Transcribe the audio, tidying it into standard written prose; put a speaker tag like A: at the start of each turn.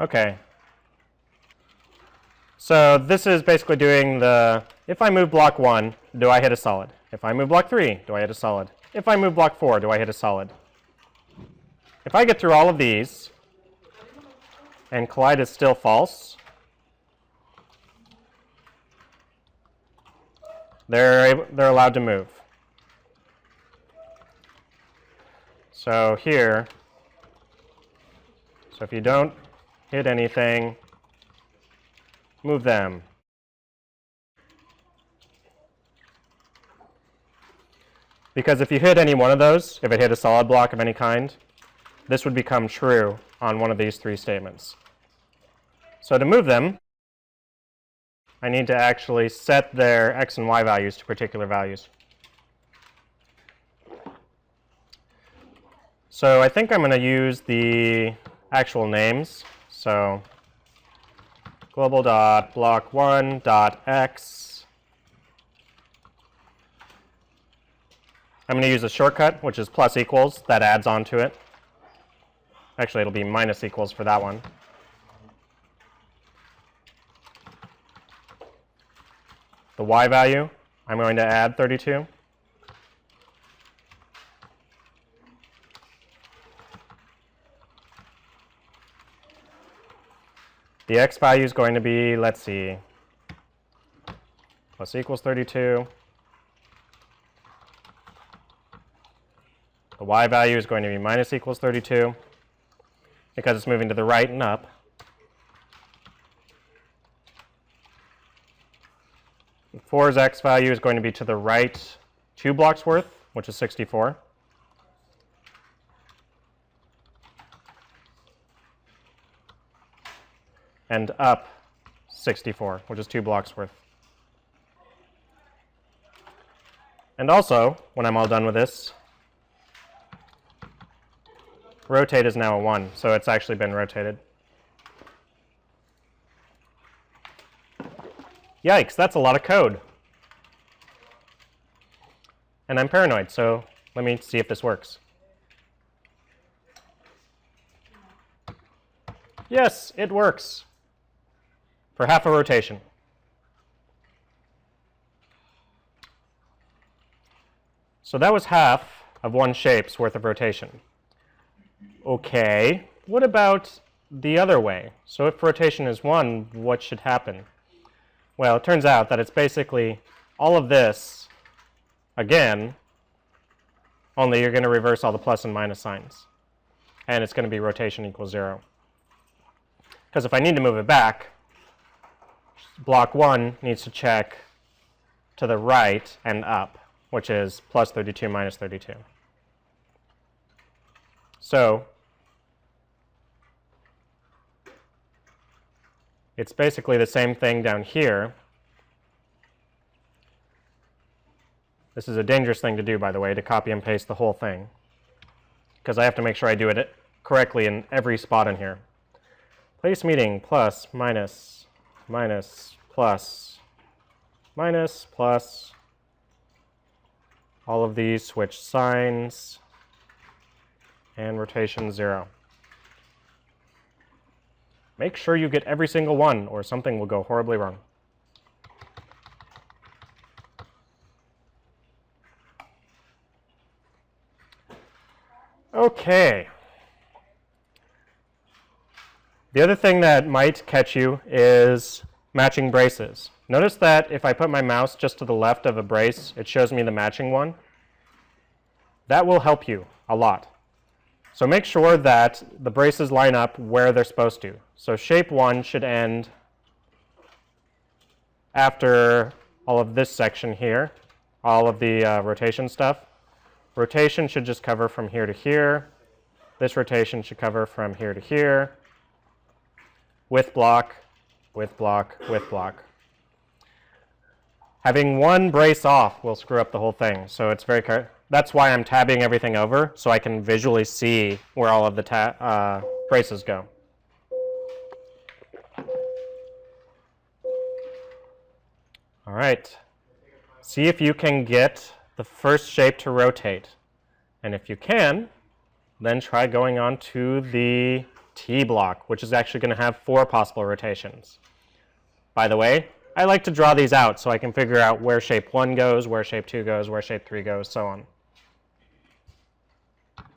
A: Okay. So this is basically doing the, if I move block 1, do I hit a solid? If I move block 3, do I hit a solid? If I move block 4, do I hit a solid? If I get through all of these, and collide is still false, they're allowed to move. So here, so if you don't hit anything, move them. Because if you hit any one of those, if it hit a solid block of any kind, this would become true on one of these 3 statements. So to move them, I need to actually set their x and y values to particular values. So I think I'm going to use the actual names. So global.block1.x. I'm going to use a shortcut, which is plus equals. That adds on to it. Actually, it'll be minus equals for that one. The y value, I'm going to add 32. The x value is going to be, let's see, plus equals 32. The y value is going to be minus equals 32 because it's moving to the right and up. And 4's x value is going to be to the right 2 blocks worth, which is 64. And up 64, which is 2 blocks worth. And also, when I'm all done with this, rotate is now a 1, so it's actually been rotated. Yikes, that's a lot of code. And I'm paranoid, so let me see if this works. Yes, it works. For half a rotation. So that was half of one shape's worth of rotation. Okay, what about the other way? So if rotation is 1, what should happen? Well, it turns out that it's basically all of this again, only you're going to reverse all the plus and minus signs. And it's going to be rotation equals 0. Because if I need to move it back, block 1 needs to check to the right and up, which is plus 32 minus 32. So it's basically the same thing down here. This is a dangerous thing to do, by the way, to copy and paste the whole thing, because I have to make sure I do it correctly in every spot in here. Place meeting plus, minus, minus, plus, minus, plus. All of these switch signs, and rotation 0. Make sure you get every single one, or something will go horribly wrong. Okay. The other thing that might catch you is matching braces. Notice that if I put my mouse just to the left of a brace, it shows me the matching one. That will help you a lot. So make sure that the braces line up where they're supposed to. So shape 1 should end after all of this section here, all of the rotation stuff. Rotation should just cover from here to here. This rotation should cover from here to here. With block, with block, with block. Having one brace off will screw up the whole thing. So it's very that's why I'm tabbing everything over, so I can visually see where all of the braces go. All right. See if you can get the first shape to rotate. And if you can, then try going on to the T block, which is actually going to have 4 possible rotations. By the way, I like to draw these out so I can figure out where shape 1 goes, where shape 2 goes, where shape 3 goes, so on.